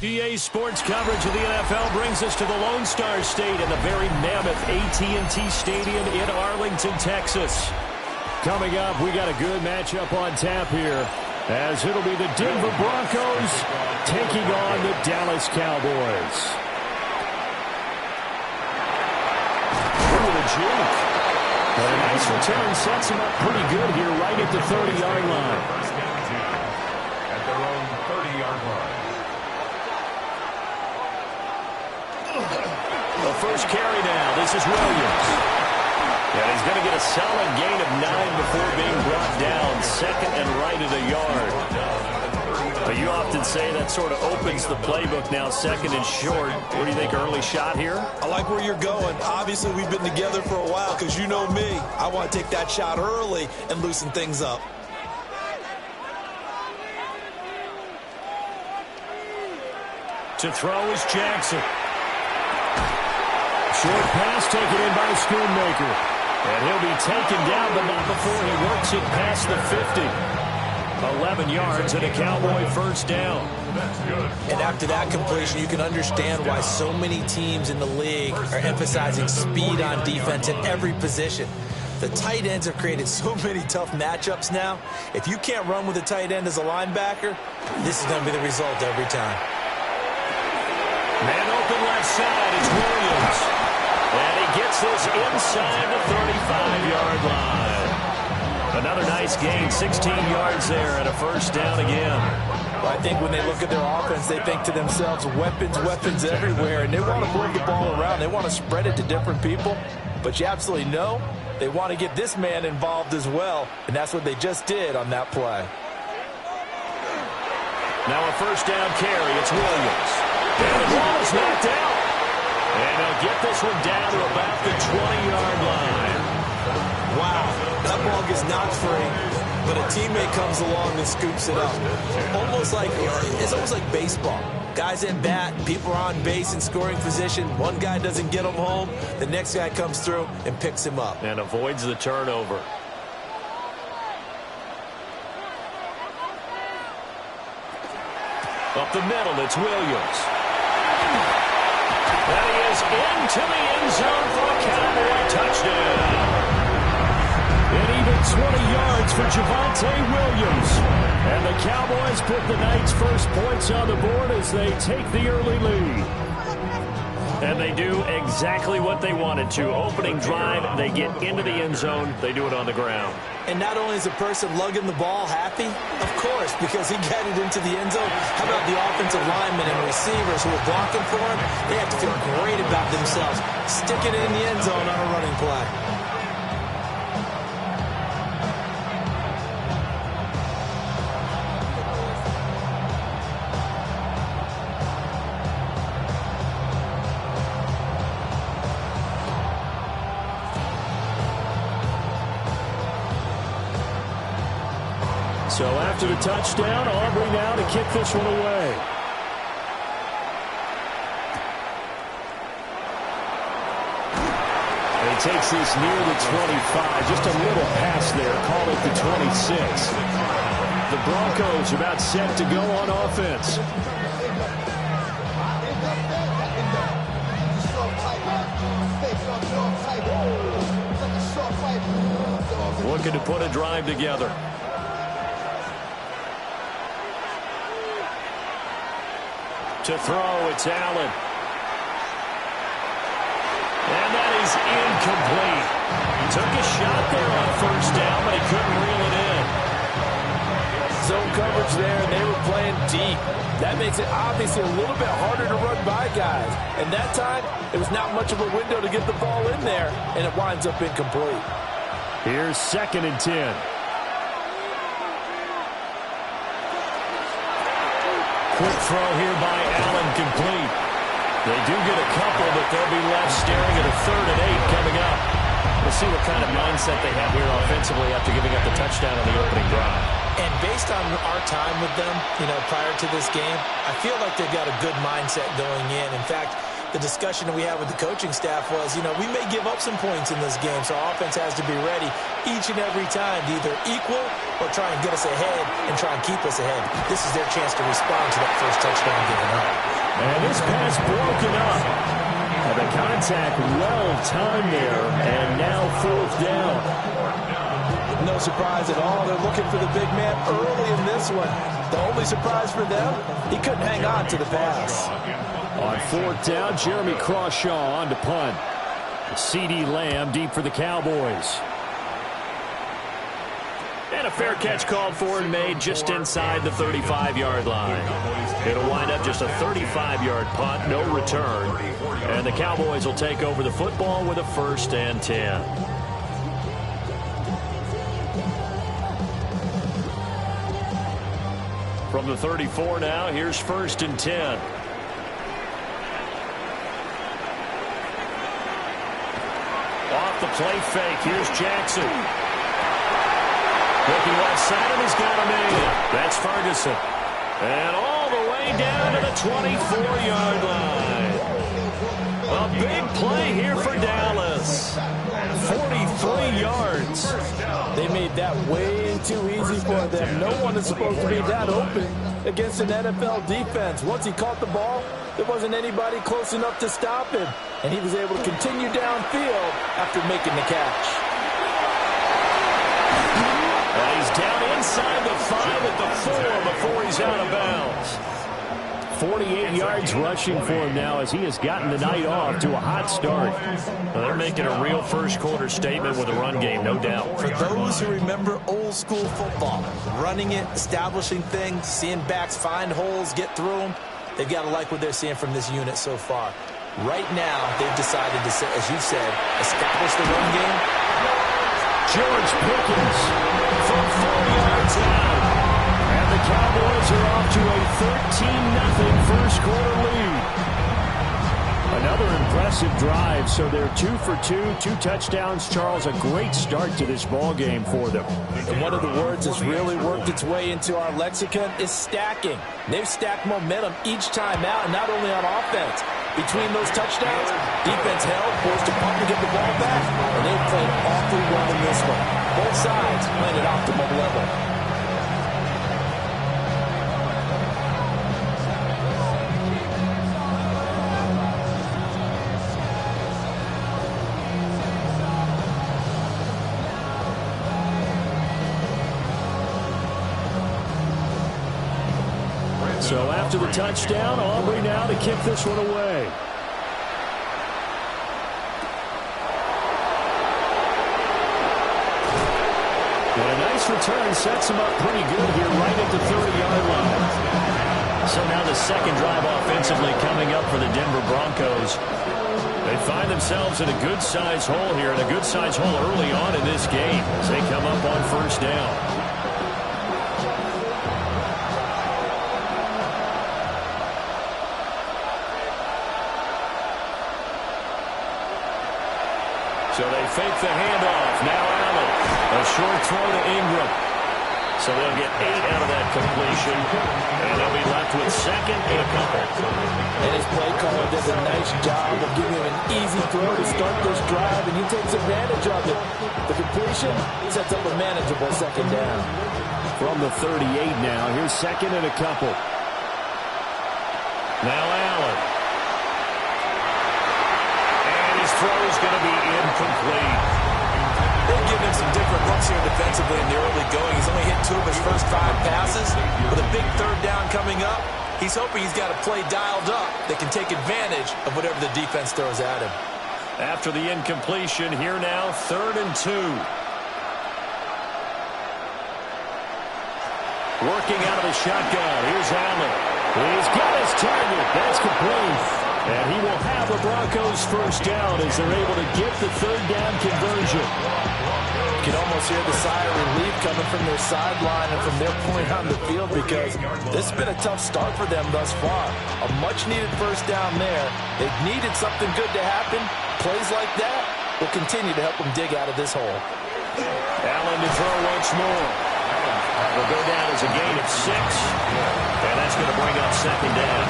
EA Sports coverage of the NFL brings us to the Lone Star State in the very mammoth AT&T Stadium in Arlington, Texas. Coming up, we got a good matchup on tap here, as it'll be the Denver Broncos taking on the Dallas Cowboys. Ooh, the juke. But a nice return sets him up pretty good here right at the 30-yard line. At their own 30-yard line. The first carry now. This is Williams. And he's going to get a solid gain of 9 before being brought down. Second and right at a yard. But you often say that sort of opens the playbook now, second and short. What do you think, early shot here? I like where you're going. Obviously, we've been together for a while because you know me. I want to take that shot early and loosen things up. To throw is Jackson. Short pass taken in by Schoonmaker. And he'll be taken down, but not before he works it past the 50. 11 yards and a Cowboy first down. And after that completion, you can understand why so many teams in the league are emphasizing speed on defense at every position. The tight ends have created so many tough matchups now. If you can't run with a tight end as a linebacker, this is going to be the result every time. Man open left side, it's Williams. And he gets this inside the 35-yard line. Another nice gain, 16 yards there and a first down again. Well, I think when they look at their offense, they think to themselves, weapons, weapons everywhere, and they want to move the ball around. They want to spread it to different people. But you absolutely know they want to get this man involved as well, and that's what they just did on that play. Now a first down carry, it's Williams. And the ball is knocked out. And he'll get this one down to about the 20-yard line. Wow, that ball gets knocked free, but a teammate comes along and scoops it up. It's almost like baseball. Guys in bat, people are on base in scoring position. One guy doesn't get him home. The next guy comes through and picks him up. And avoids the turnover. Up the middle, it's Williams. And he is into the end zone for a Cowboy touchdown. An even 20 yards for Javonte Williams. And the Cowboys put the night's first points on the board as they take the early lead. And they do exactly what they wanted to. Opening drive, they get into the end zone. They do it on the ground. And not only is the person lugging the ball happy, of course, because he got it into the end zone. How about the offensive linemen and receivers who are blocking for him? They have to feel great about themselves, sticking it in the end zone on a running play. So after the touchdown, Aubrey now to kick this one away. And he takes this near the 25. Just a little pass there. Call it the 26. The Broncos are about set to go on offense. Looking to put a drive together. To throw, it's Allen. And that is incomplete. Took a shot there on first down, but he couldn't reel it in. Zone coverage there, and they were playing deep. That makes it obviously a little bit harder to run by guys. And that time, it was not much of a window to get the ball in there, and it winds up incomplete. Here's 2nd and 10. Quick throw here by Allen, complete. They do get a couple, but they'll be left staring at a 3rd and 8 coming up. We'll see what kind of mindset they have here offensively after giving up the touchdown on the opening drive. And based on our time with them, prior to this game, I feel like they've got a good mindset going in. In fact, the discussion that we had with the coaching staff was, we may give up some points in this game, so our offense has to be ready each and every time to either equal or try and get us ahead and try and keep us ahead. This is their chance to respond to that first touchdown given up. And this pass broken up. And the contact well-timed there, and now 4th down. No surprise at all. They're looking for the big man early in this one. The only surprise for them, he couldn't hang on to the pass. On 4th down, Jeremy Crawshaw on to punt. CeeDee Lamb deep for the Cowboys. And a fair catch called for and made just inside the 35-yard line. It'll wind up just a 35-yard punt, no return. And the Cowboys will take over the football with a 1st and 10. From the 34 now, here's 1st and 10. Off the play fake, here's Jackson. Looking left side, and he's got him in. That's Ferguson. And all the way down to the 24-yard line. A big play here for Dallas. 43 yards. They made that way too easy for them. No one is supposed to be that open against an NFL defense. Once he caught the ball, there wasn't anybody close enough to stop him. And he was able to continue downfield after making the catch. And he's down inside the 5 at the 4 before he's out of bounds. 48 yards rushing for him now as he has gotten the night off to a hot start. Well, they're making a real first-quarter statement with a run game, no doubt. For those who remember old-school football, running it, establishing things, seeing backs find holes, get through them, they've got to like what they're seeing from this unit so far. Right now, they've decided to, as you said, establish the run game. George Pickens from 4 yards out. And the Cowboys are off to a 13-0 first-quarter lead. Another impressive drive, so they're 2 for 2, 2 touchdowns. Charles, a great start to this ball game for them. And one of the words that's really worked its way into our lexicon is stacking. They've stacked momentum each time out, and not only on offense. Between those touchdowns, defense held, forced to pump to get the ball back, and they've played awfully well in this one. Both sides playing at optimal level. So after the touchdown, Aubrey now to kick this one away. this return sets them up pretty good here right at the 30-yard line. So now the second drive offensively coming up for the Denver Broncos. They find themselves in a good-sized hole here, and a good-sized hole early on in this game as they come up on first down. So they fake the handoff. Now Allen. A short throw to Ingram. So they'll get 8 out of that completion. And they'll be left with second and a couple. And his play caller does a nice job of giving him an easy throw to start this drive, and he takes advantage of it. The completion sets up a manageable second down. From the 38 now. Here's second and a couple. Now Allen. Throw's going to be incomplete. They've given him some different looks here defensively in the early going. He's only hit 2 of his first 5 passes. With a big third down coming up, he's hoping he's got a play dialed up that can take advantage of whatever the defense throws at him. After the incompletion, here now, 3rd and 2. Working out of the shotgun. Here's Allen. He's got his target. That's complete. And he will have the Broncos first down as they're able to get the 3rd down conversion. You can almost hear the sigh of relief coming from their sideline and from their point on the field, because this has been a tough start for them thus far. A much-needed first down there. They've needed something good to happen. Plays like that will continue to help them dig out of this hole. Allen to throw once more. Will go down as a gain of 6. And that's going to bring up second down.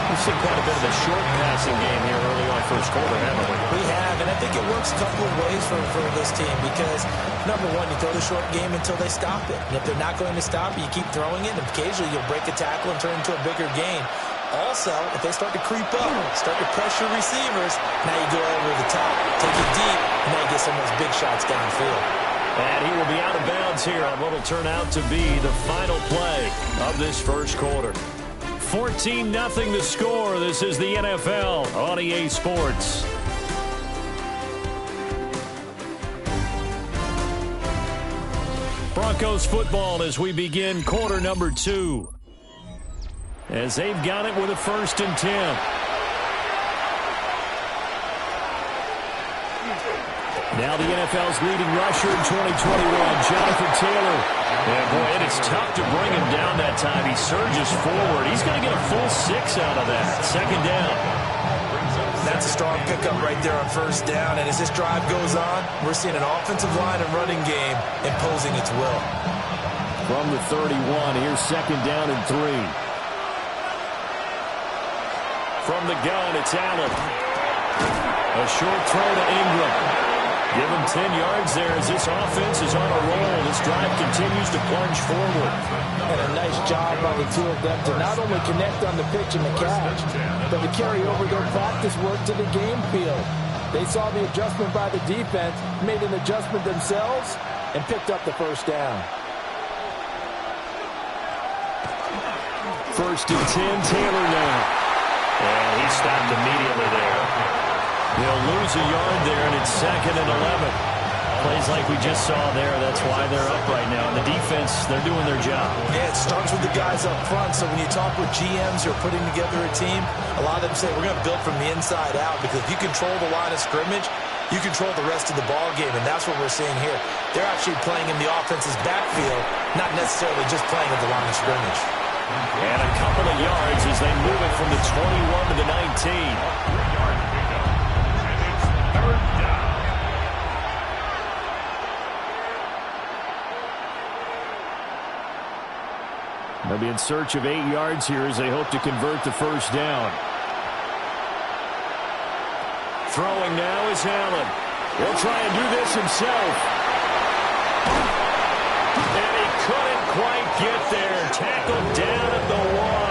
We've seen quite a bit of a short passing game here early on first quarter, haven't we? We have, and I think it works a couple of ways for this team because, number one, you throw the short game until they stop it. And if they're not going to stop it, you keep throwing it, and occasionally you'll break a tackle and turn into a bigger gain. Also, if they start to creep up, start to pressure receivers, now you go over the top, take it deep, and now you get some of those big shots downfield. And he will be out of bounds here on what will turn out to be the final play of this first quarter. 14-0 the score. This is the NFL on EA Sports. Broncos football as we begin quarter number 2. As they've got it with a 1st and 10. Now the NFL's leading rusher in 2021, Jonathan Taylor. And boy, it is tough to bring him down that time. He surges forward. He's going to get a full 6 out of that. Second down. That's a strong pickup right there on first down. And as this drive goes on, we're seeing an offensive line and running game imposing its will. From the 31, here's second down and 3. From the gun, it's Allen. A short throw to Ingram. Give him 10 yards there as this offense is on a roll. This drive continues to plunge forward. And a nice job by the two of them to not only connect on the pitch and the catch, but to carry over their practice work to the game field. They saw the adjustment by the defense, made an adjustment themselves, and picked up the first down. 1st and 10, Taylor now. And he stopped immediately there. They'll lose a yard there, and it's 2nd and 11. Plays like we just saw there. That's why they're up right now. And the defense, they're doing their job. Yeah, it starts with the guys up front. So when you talk with GMs who are putting together a team, a lot of them say, we're going to build from the inside out. Because if you control the line of scrimmage, you control the rest of the ball game. And that's what we're seeing here. They're actually playing in the offense's backfield, not necessarily just playing at the line of scrimmage. And a couple of yards as they move it from the 21 to the 19. They'll be in search of 8 yards here as they hope to convert the first down. Throwing now is Allen. He'll try and do this himself. And he couldn't quite get there. Tackled down at the 1.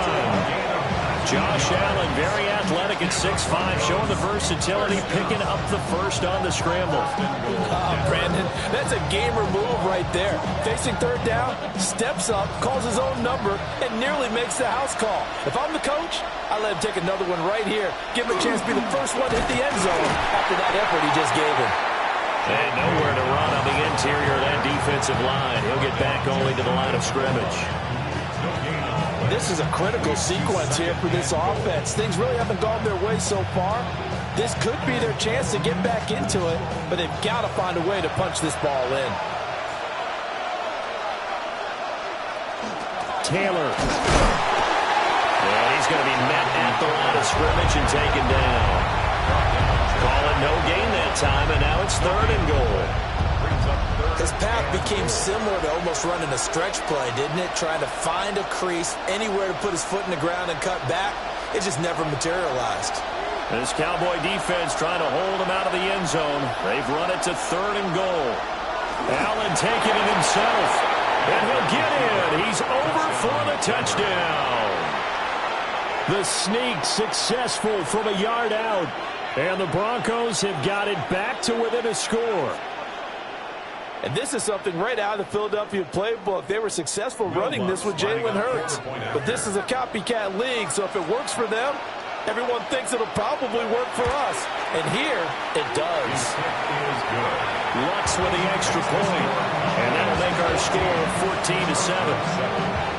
Josh Allen, very athletic at 6'5", showing the versatility, picking up the first on the scramble. Brandon, that's a gamer move right there. Facing third down, steps up, calls his own number, and nearly makes the house call. If I'm the coach, I let him take another one right here. Give him a chance to be the first one to hit the end zone after that effort he just gave him. And nowhere to run on the interior of that defense. defensive line. He'll get back only to the line of scrimmage. This is a critical sequence here for this offense. Things really haven't gone their way so far. This could be their chance to get back into it, but they've got to find a way to punch this ball in. Taylor. And he's going to be met at the line of scrimmage and taken down. Call it no gain that time, and now it's 3rd and goal. His path became similar to almost running a stretch play, didn't it? Trying to find a crease, anywhere to put his foot in the ground and cut back. It just never materialized. This Cowboy defense trying to hold him out of the end zone. They've run it to 3rd and goal. Allen taking it himself. And he'll get in. He's over for the touchdown. The sneak successful from a yard out. And the Broncos have got it back to within a score. And this is something right out of the Philadelphia playbook. They were successful running this with Jalen Hurts. But this is a copycat league, so if it works for them, everyone thinks it'll probably work for us. And here, it does. Lutz with the extra point. And that'll make our score 14-7.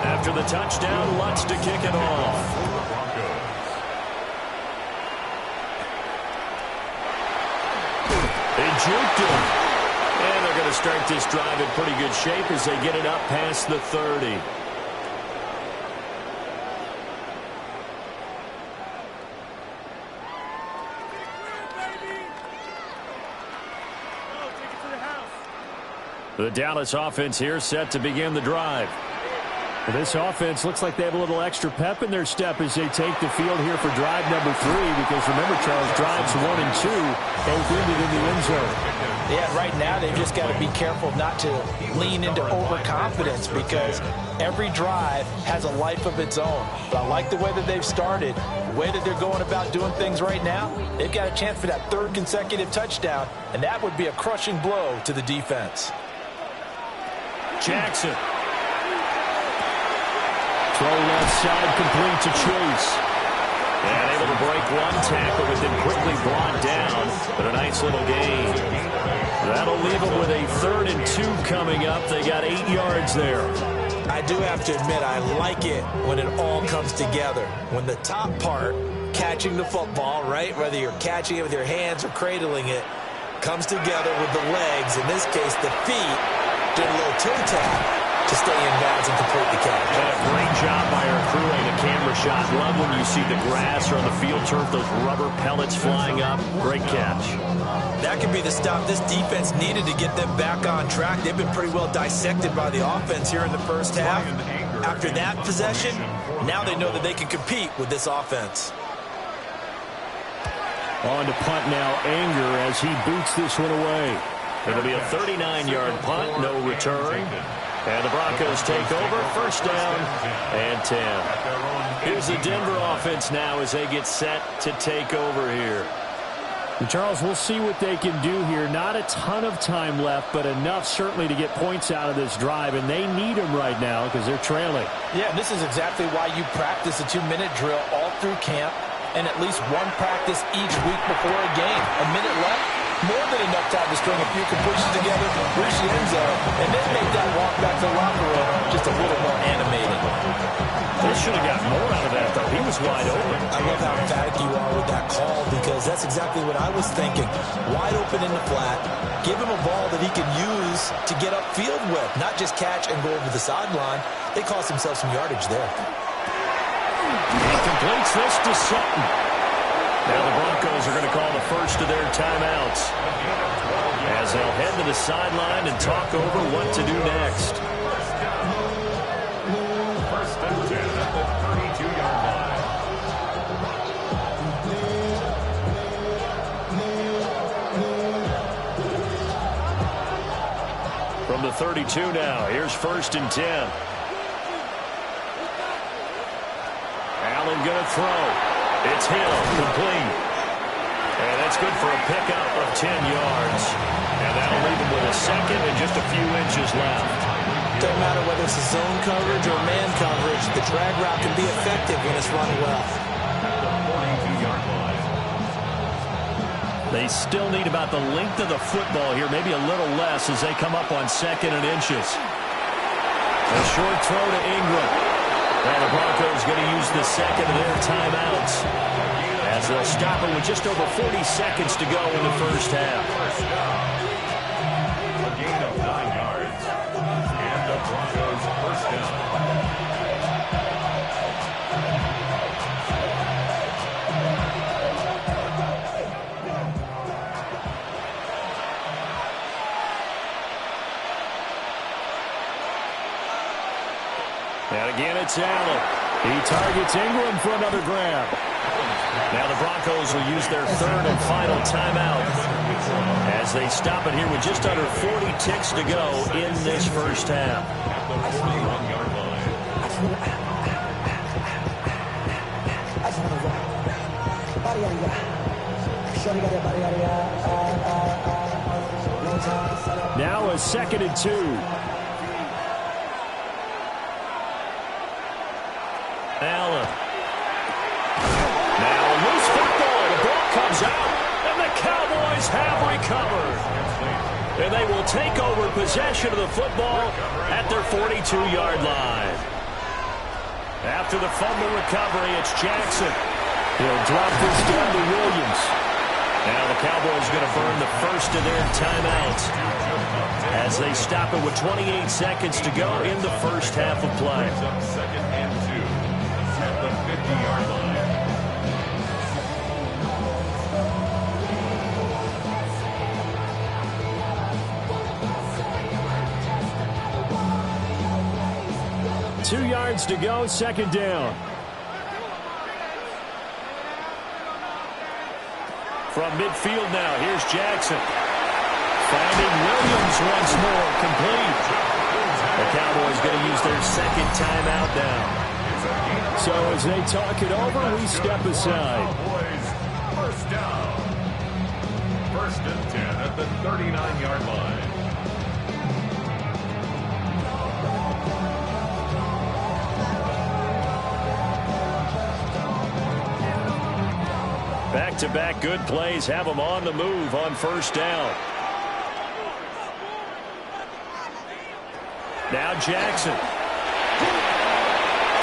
After the touchdown, Lutz to kick it off. They juked him. And they're going to start this drive in pretty good shape as they get it up past the 30. The Dallas offense here set to begin the drive. This offense looks like they have a little extra pep in their step as they take the field here for drive number 3, because remember, Charles, drives 1 and 2 both ended in the end zone. Yeah, right now they've just got to be careful not to lean into overconfidence, because every drive has a life of its own. But I like the way that they've started, the way that they're going about doing things right now. They've got a chance for that 3rd consecutive touchdown, and that would be a crushing blow to the defense. Jackson. Throw left side, complete to Chase. And able to break one tackle, but then quickly brought down. But a nice little gain. That'll leave them with a 3rd and 2 coming up. They got 8 yards there. I do have to admit, I like it when it all comes together. When the top part, catching the football, right, whether you're catching it with your hands or cradling it, comes together with the legs, in this case the feet, doing a little toe tap to stay in bounds and complete the catch. A great job by our crew and the camera shot. Love when you see the grass or on the field turf, those rubber pellets flying up. Great catch. That could be the stop this defense needed to get them back on track. They've been pretty well dissected by the offense here in the first half. After that possession, now they know that they can compete with this offense. On to punt now, Anger, as he boots this one away. It'll be a 39-yard punt, no return. And the Broncos take over, 1st down and 10. Here's the Denver offense now as they get set to take over here. And Charles, we'll see what they can do here. Not a ton of time left, but enough certainly to get points out of this drive, and they need them right now because they're trailing. Yeah, this is exactly why you practice a 2-minute drill all through camp and at least one practice each week before a game. A minute left, more than enough time to string a few completions together, reach the end zone, and then make that walk back to the locker room just a little more animated. They should have got more out of that, though. He was wide open. I love how emphatic you are with that call, because that's exactly what I was thinking. Wide open in the flat. Give him a ball that he can use to get upfield with, not just catch and go over the sideline. They cost themselves some yardage there. He completes this to Sutton. Now the Broncos are going to call the first of their timeouts, as they'll head to the sideline and talk over what to do next. First and 10 at the 32-yard line. From the 32 now, here's 1st and 10. Allen going to throw. It's Hill, complete. And that's good for a pickup of 10 yards. just a few inches left. Doesn't matter whether it's a zone coverage or man coverage, the drag route can be effective when it's run well. They still need about the length of the football here, maybe a little less as they come up on 2nd and inches. A short throw to Ingram. Now the Broncos going to use the second of their timeouts as they'll stop it with just over 40 seconds to go in the first half. A gain of 9 yards. And the Broncos first down. And again, it's Allen. He targets Ingram for another grab. Now the Broncos will use their 3rd and final timeout as they stop it here with just under 40 ticks to go in this first half. At the 41-yard line. Now a 2nd and 2. Allen. Now a loose football. The ball comes out, and the Cowboys have recovered. And they will take over possession of the football at their 42-yard line. After the fumble recovery, it's Jackson. He'll drop this down to Williams. Now the Cowboys going to burn the first of their timeouts as they stop it with 28 seconds to go in the first half of play. 2nd and 2 at the 50-yard line. Two yards to go, 2nd down. From midfield now, here's Jackson. Finding Williams once more, complete. The Cowboys going to use their 2nd timeout now. So as they talk it over, we step aside. Cowboys first down. 1st and 10 at the 39-yard line. Back-to-back good plays have them on the move on 1st down. Now Jackson.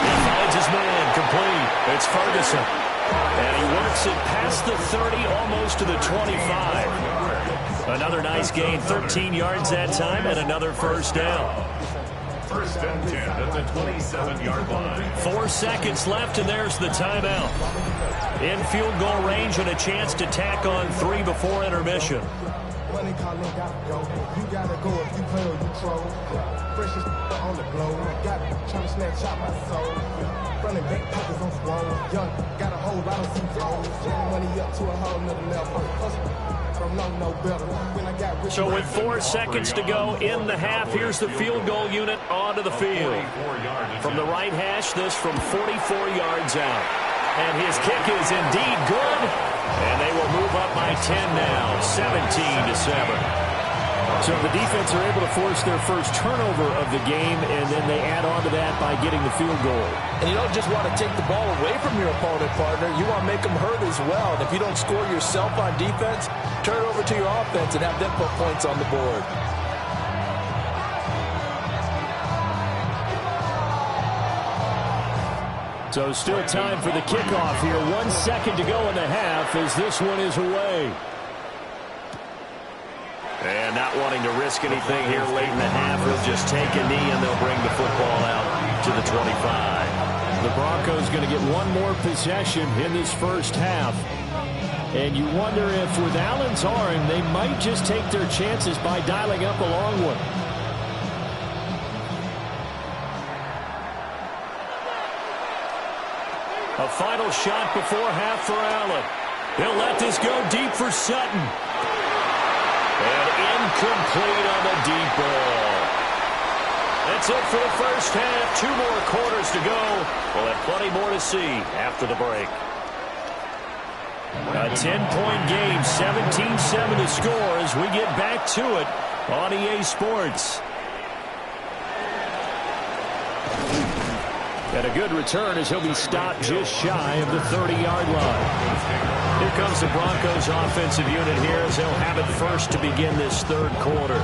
He finds his man, complete. It's Ferguson. And he works it past the 30, almost to the 25. Another nice gain, 13 yards that time, and another 1st down. 1st and 10 at the 27-yard line. 4 seconds left, and there's the timeout. In field goal range and a chance to tack on 3 before intermission. Money calling, gotta go. You gotta go if you play or you troll. Freshest on the globe. Got trying to snatch out my soul. Running back pockets on swole. Young, got a whole lot of C-toes. Turning money up to a whole nother level. From no better. When I got so with 4 seconds to go in the half, here's the field goal unit onto the field. From the right hash, this from 44 yards out. And his kick is indeed good. And they will move up by 10 now, 17-7. So the defense are able to force their first turnover of the game, and then they add on to that by getting the field goal. And you don't just want to take the ball away from your opponent, partner. You want to make them hurt as well. And if you don't score yourself on defense, turn it over to your offense and have them put points on the board. So still time for the kickoff here. 1 second to go in the half as this one is away. And not wanting to risk anything here late in the half, he'll just take a knee and they'll bring the football out to the 25. The Broncos going to get one more possession in this first half. And you wonder if with Allen's arm, they might just take their chances by dialing up a long one. A final shot before half for Allen. He'll let this go deep for Sutton. And incomplete on the deep ball. That's it for the first half. 2 more quarters to go. We'll have plenty more to see after the break. A 10-point game, 17-7 to score as we get back to it on EA Sports. And a good return as he'll be stopped just shy of the 30-yard line. Here comes the Broncos offensive unit here as they'll have it first to begin this third quarter.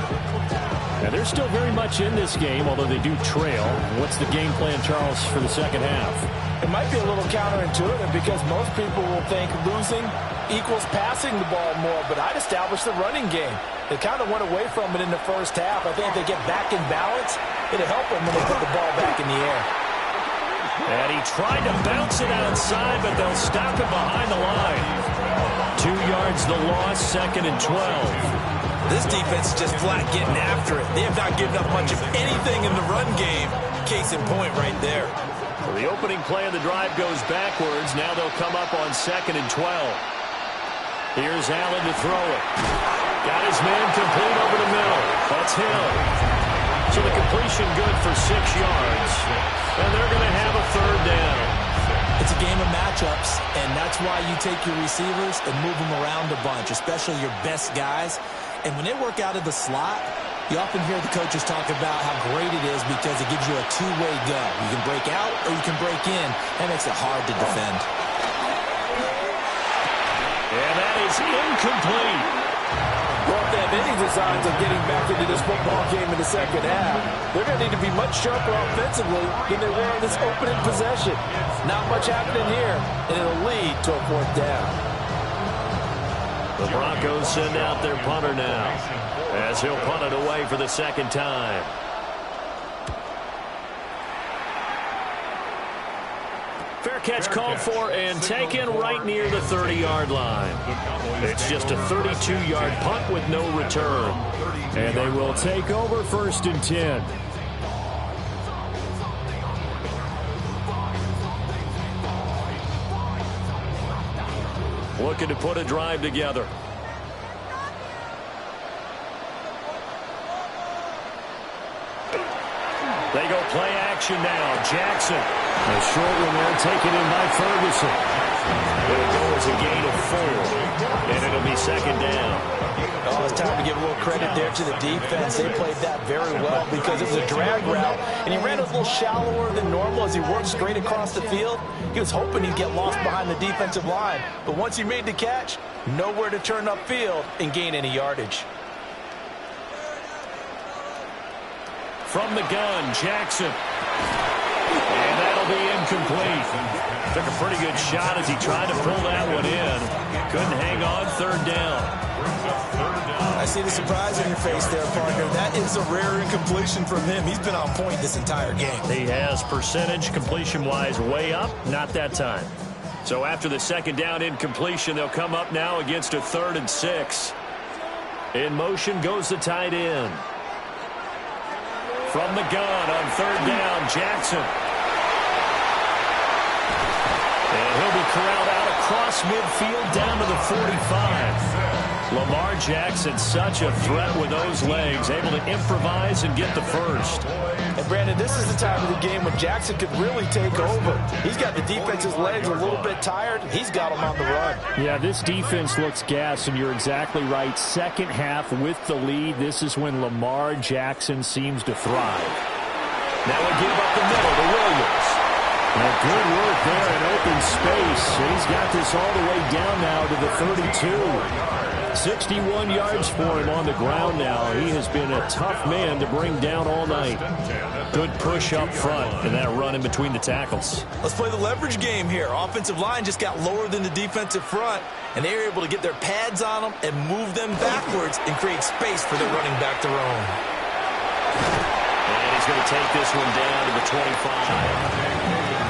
Now, they're still very much in this game, although they do trail. What's the game plan, Charles, for the second half? It might be a little counterintuitive because most people will think losing equals passing the ball more, but I'd establish the running game. They kind of went away from it in the first half. I think if they get back in balance, it'll help them when they put the ball back in the air. And he tried to bounce it outside, but they'll stop it behind the line. 2 yards the loss, 2nd and 12. This defense is just flat getting after it. They have not given up much of anything in the run game. Case in point right there. Well, the opening play of the drive goes backwards. Now they'll come up on 2nd and 12. Here's Allen to throw it. Got his man complete over the middle. That's Hill. So the completion good for 6 yards. And they're going to have a third down. It's a game of matchups, and that's why you take your receivers and move them around a bunch, especially your best guys. And when they work out of the slot, you often hear the coaches talk about how great it is because it gives you a two-way go. You can break out or you can break in. That makes it hard to defend. And that is incomplete. Well, if they have any designs of getting back into this football game in the second half, they're going to need to be much sharper offensively than they were in this opening possession. Not much happening here, and it'll lead to a fourth down. The Broncos send out their punter now as he'll punt it away for the second time. Fair catch called for and taken right near the 30-yard line. It's just a 32-yard punt with no return. And they will take over 1st and 10. Looking to put a drive together. They go play action now. Jackson. A short one there taken in by Ferguson. It'll go as a gain of 4. And it'll be 2nd down. Oh, it's time to give a little credit there to the defense. They played that very well because it was a drag route, and he ran a little shallower than normal as he worked straight across the field. He was hoping he'd get lost behind the defensive line, but once he made the catch, nowhere to turn upfield and gain any yardage. From the gun, Jackson. And that'll be incomplete. Took a pretty good shot as he tried to pull that one in. Couldn't hang on, 3rd down. I see the surprise on your face there, partner. That is a rare incompletion from him. He's been on point this entire game. He has percentage completion-wise way up. Not that time. So after the 2nd down incompletion, they'll come up now against a 3rd and 6. In motion goes the tight end. From the gun on 3rd down, Jackson. And he'll be corralled out across midfield down to the 45. Lamar Jackson, such a threat with those legs, able to improvise and get the first. And Brandon, this is the time of the game when Jackson could really take over. He's got the defense's legs a little bit tired. He's got them on the run. Yeah, this defense looks gassed, and you're exactly right. Second half with the lead, this is when Lamar Jackson seems to thrive. Now we give up the middle to Williams. And good work there in open space. And he's got this all the way down now to the 32. 61 yards for him on the ground now. He has been a tough man to bring down all night. Good push up front and that run in between the tackles. Let's play the leverage game here. Offensive line just got lower than the defensive front, and they were able to get their pads on them and move them backwards and create space for their running back to roam. And he's going to take this one down to the 25.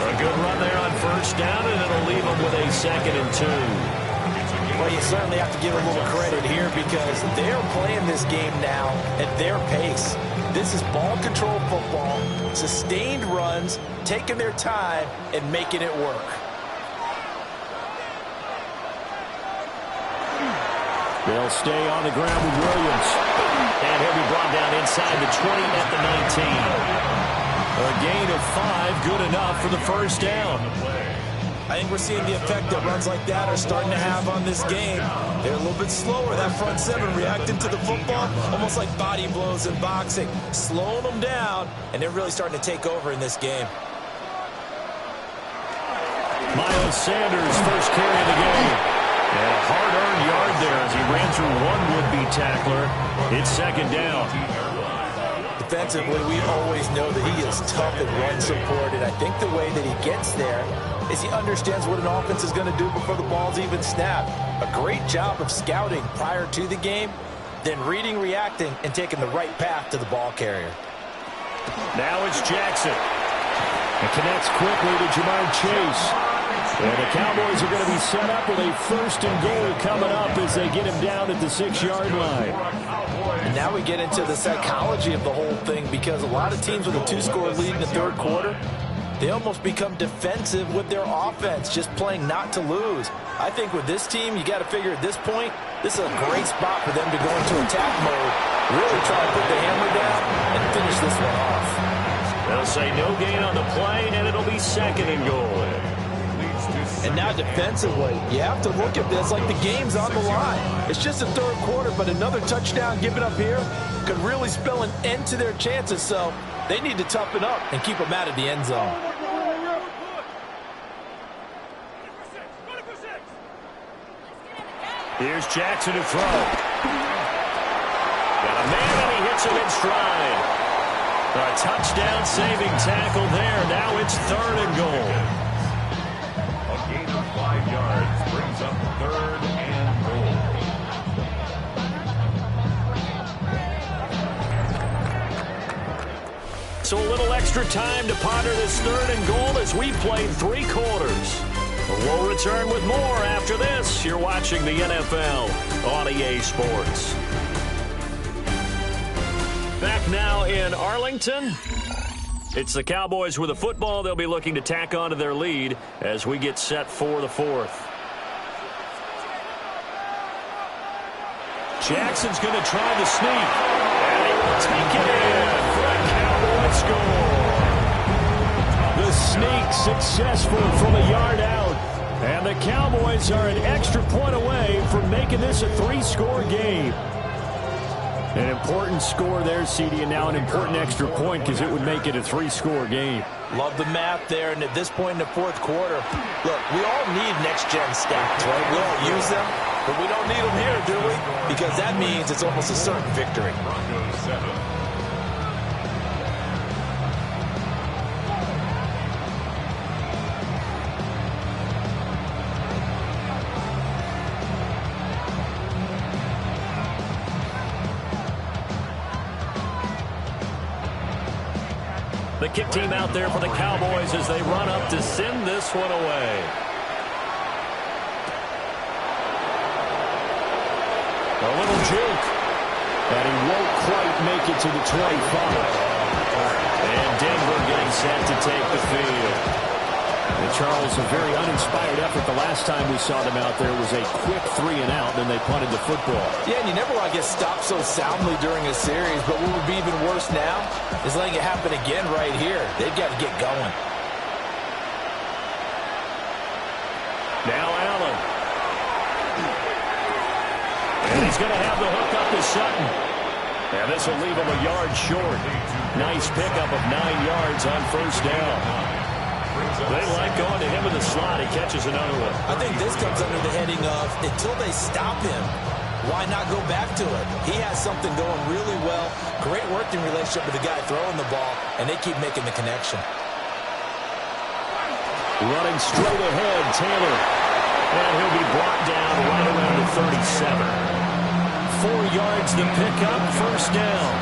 A good run there on 1st down, and it'll leave them with a 2nd and 2. Well, you certainly have to give a little credit here because they're playing this game now at their pace. This is ball control football, sustained runs, taking their time and making it work. They'll stay on the ground with Williams. And he'll be brought down inside the 20 at the 19. A gain of 5, good enough for the 1st down. I think we're seeing the effect that runs like that are starting to have on this game. They're a little bit slower, that front seven, reacting to the football, almost like body blows in boxing, slowing them down, and they're really starting to take over in this game. Miles Sanders, first carry of the game. And a hard-earned yard there as he ran through one would-be tackler. It's second down. Defensively, we always know that he is tough and run support, and I think the way that he gets there is he understands what an offense is going to do before the ball's even snapped. A great job of scouting prior to the game, then reading, reacting, and taking the right path to the ball carrier. Now it's Jackson. It connects quickly to Jamar Chase. And the Cowboys are going to be set up with a first and goal coming up as they get him down at the 6-yard line. And now we get into the psychology of the whole thing, because a lot of teams with a 2-score lead in the third quarter, they almost become defensive with their offense, just playing not to lose. I think with this team, you got to figure at this point, this is a great spot for them to go into attack mode, really try to put the hammer down and finish this one off. They'll say no gain on the play, and it'll be second and goal. And now defensively, you have to look at this like the game's on the line. It's just the third quarter, but another touchdown given up here could really spell an end to their chances, so they need to toughen up and keep them out of the end zone. Here's Jackson to throw. Got a man, and he hits him in stride. A touchdown-saving tackle there. Now it's third and goal. A gain of 5 yards brings up third and goal. So a little extra time to ponder this third and goal as we played 3 quarters. We'll return with more after this. You're watching the NFL on EA Sports. Back now in Arlington. It's the Cowboys with the football. They'll be looking to tack on to their lead as we get set for the fourth. Jackson's going to try the sneak. And he will take it in for a Cowboy score. The sneak successful from a yard out. And the Cowboys are an extra point away from making this a 3-score game. An important score there, CD, and now an important extra point because it would make it a 3-score game. Love the math there, and at this point in the fourth quarter, look, we all need next-gen stats, right? We don't use them, but we don't need them here, do we? Because that means it's almost a certain victory. Broncos 7. The kick team out there for the Cowboys as they run up to send this one away. A little juke. And he won't quite make it to the 25. And Denver getting set to take the field. And Charles, a very uninspired effort. The last time we saw them out there was a quick 3-and-out, then they punted the football. Yeah, and you never want to get stopped so soundly during a series, but what would be even worse now is letting it happen again right here. They've got to get going. Now Allen. And he's going to have the hook up to Sutton. And this will leave him a yard short. Nice pickup of 9 yards on first down. They like going to him in the slot. He catches another one. I think this comes under the heading of, until they stop him, why not go back to it? He has something going really well. Great working relationship with the guy throwing the ball, and they keep making the connection. Running straight ahead, Taylor. And he'll be brought down right around the 37. 4 yards the pickup, first down.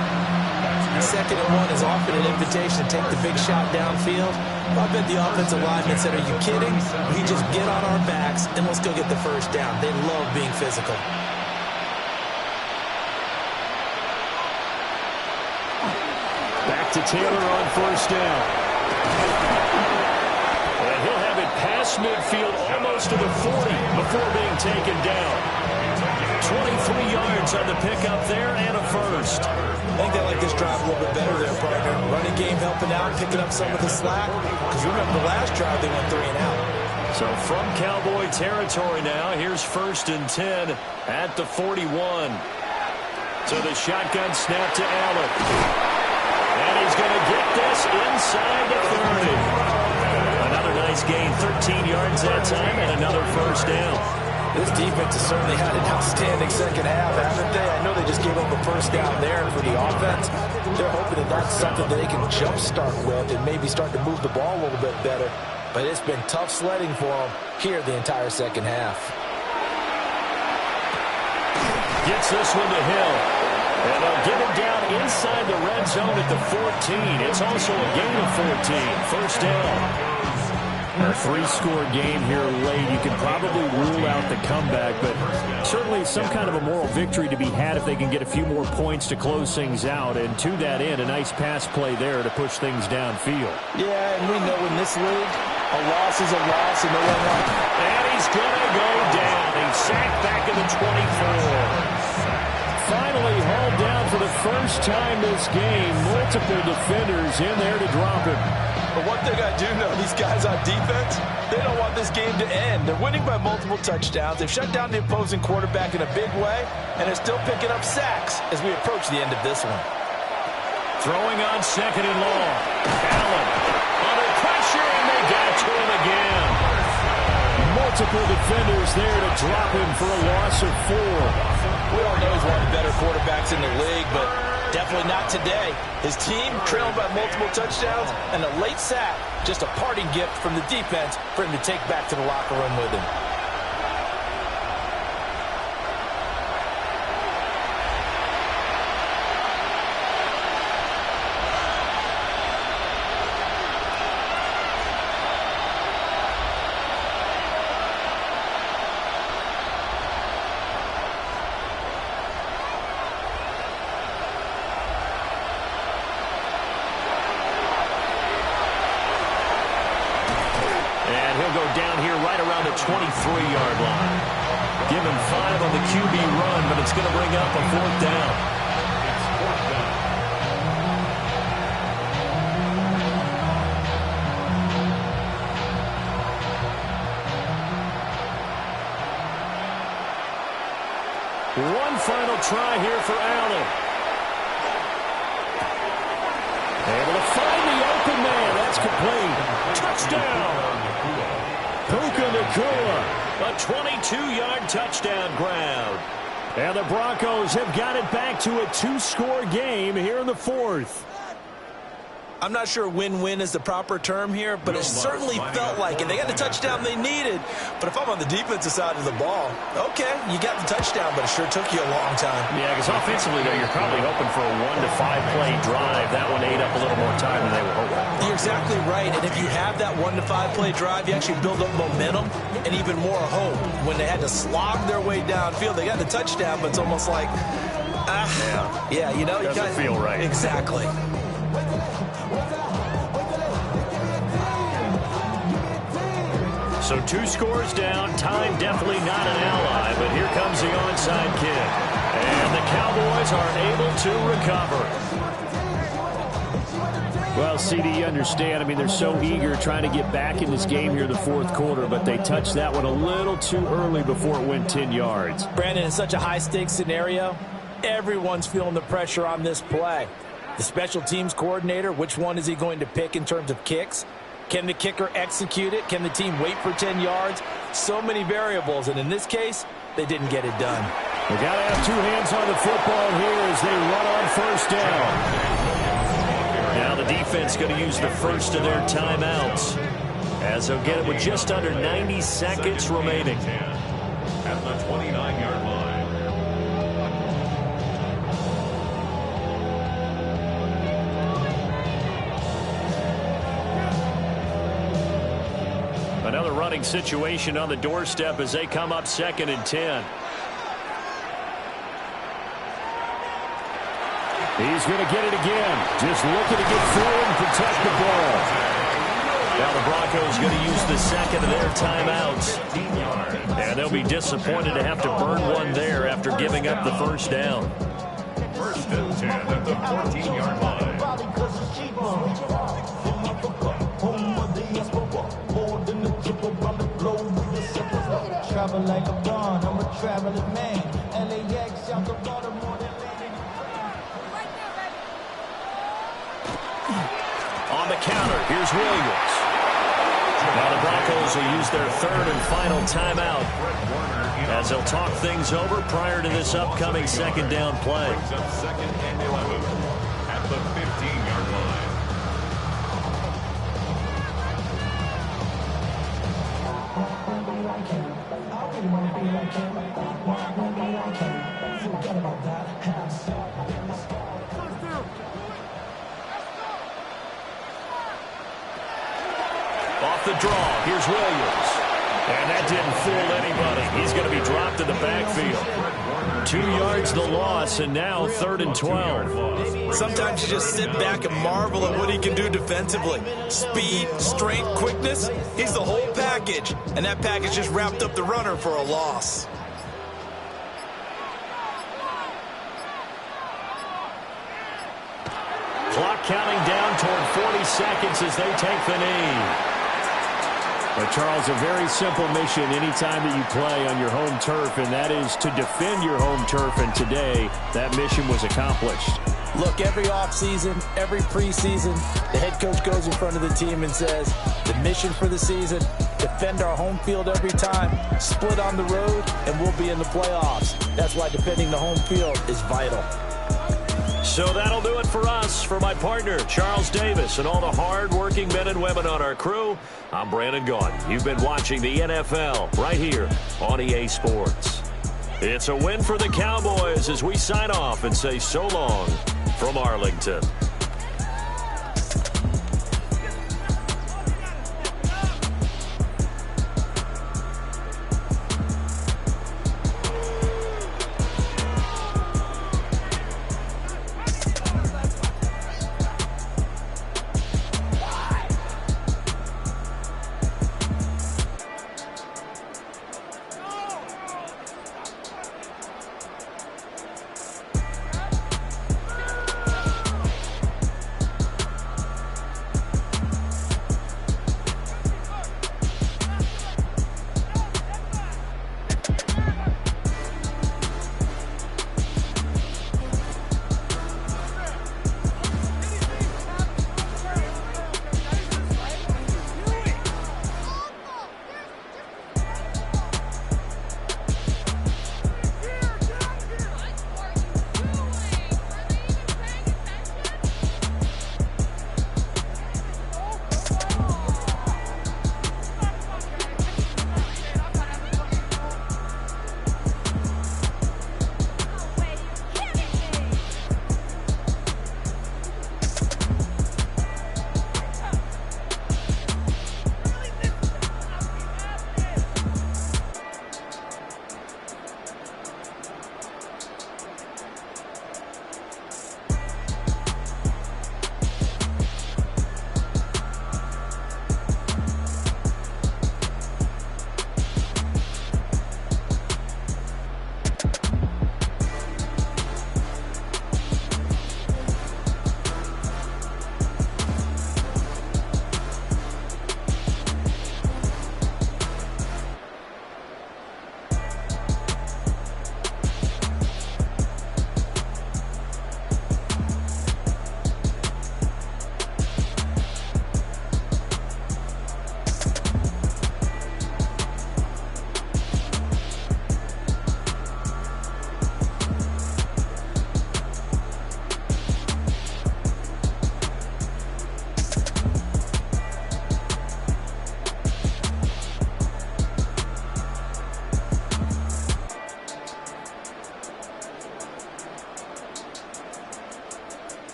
Second and 1 is often an invitation to take the big shot downfield. I bet the offensive lineman said, are you kidding? We just get on our backs and let's go get the first down. They love being physical. Back to Taylor on first down. And he'll have it past midfield almost to the 40 before being taken down. 23 yards on the pickup there and a first. I think they like this drive a little bit better there, partner. Running game helping out, picking up some of the slack. Because remember, the last drive they went 3-and-out. So from Cowboy territory now, here's 1st and 10 at the 41. So the shotgun snap to Allen. And he's going to get this inside the 30. Another nice gain, 13 yards that time, and another first down. This defense has certainly had an outstanding second half, haven't they? I know they just gave up a first down there for the offense. They're hoping that that's something that they can jumpstart with and maybe start to move the ball a little bit better. But it's been tough sledding for them here the entire second half. Gets this one to Hill. And they'll get him down inside the red zone at the 14. It's also a gain of 14. First down. A 3-score game here late. You can probably rule out the comeback, but certainly some kind of a moral victory to be had if they can get a few more points to close things out. And to that end, a nice pass play there to push things downfield. Yeah, and we know in this league, a loss is a loss, and no one wants. And he's going to go down. He's sacked back at the 24. Finally hauled down for the first time this game. Multiple defenders in there to drop him. But one thing I do know, these guys on defense, they don't want this game to end. They're winning by multiple touchdowns. They've shut down the opposing quarterback in a big way, and they're still picking up sacks as we approach the end of this one. Throwing on 2nd and long. Allen under pressure, and they got to him again. Multiple defenders there to drop him for a loss of 4. We all know he's one of the better quarterbacks in the league, but definitely not today. His team trailed by multiple touchdowns, and a late sack, just a parting gift from the defense for him to take back to the locker room with him. Go down here right around the 23-yard line. Give him 5 on the QB run, but it's going to bring up a 4th down. One final try here for Allen. Able to find the open man. That's complete. Touchdown. Puka Nacua, a 22-yard touchdown grab. And the Broncos have got it back to a 2-score game here in the 4th. I'm not sure win-win is the proper term here, but it certainly felt like it. They got the touchdown they needed. But if I'm on the defensive side of the ball, okay, you got the touchdown, but it sure took you a long time. Yeah, because offensively, though, you're probably hoping for a 1 to 5 play drive. That one ate up a little more time than they were hoping. You're exactly right. And if you have that 1 to 5 play drive, you actually build up momentum and even more hope. When they had to slog their way downfield, they got the touchdown, but it's almost like, yeah, you know, doesn't feel right. Exactly. So 2 scores down. Time definitely not an ally, but here comes the onside kick. And the Cowboys are able to recover. Well, CD, you understand. I mean, they're so eager trying to get back in this game here in the 4th quarter, but they touched that one a little too early before it went 10 yards. Brandon, in such a high-stakes scenario, everyone's feeling the pressure on this play. The special teams coordinator, which one is he going to pick in terms of kicks? Can the kicker execute it? Can the team wait for 10 yards? So many variables, and in this case, they didn't get it done. They got to have 2 hands on the football here as they run on first down. Now the defense going to use the first of their timeouts, as they'll get it with just under 90 seconds remaining. At the 29-yard line. Another running situation on the doorstep as they come up 2nd and 10. He's going to get it again. Just looking to get through and protect the ball. Now the Broncos going to use the second of their timeouts. And they'll be disappointed to have to burn one there after giving up the first down. 1st and 10 at the 14-yard line. travel like a bond. I'm a traveling man. LAX, y'all can Baltimore, On the counter, here's Williams. Now the Broncos will use their third and final timeout as they'll talk things over prior to this upcoming second down play. Brings up second and 11 at the 15-yard line. Off the draw, here's Williams. And that didn't fool anybody. He's going to be dropped in the backfield. 2 yards the loss, and now 3rd and 12. Sometimes you just sit back and marvel at what he can do defensively. Speed, strength, quickness, he's the whole package. And that package just wrapped up the runner for a loss. Clock counting down toward 40 seconds as they take the knee. But, Charles, a very simple mission anytime that you play on your home turf, and that is to defend your home turf, and today that mission was accomplished. Look, every offseason, every preseason, the head coach goes in front of the team and says, the mission for the season, defend our home field every time, split on the road, and we'll be in the playoffs. That's why defending the home field is vital. So that'll do it for us. For my partner, Charles Davis, and all the hard-working men and women on our crew, I'm Brandon Gaudin. You've been watching the NFL right here on EA Sports. It's a win for the Cowboys as we sign off and say so long from Arlington.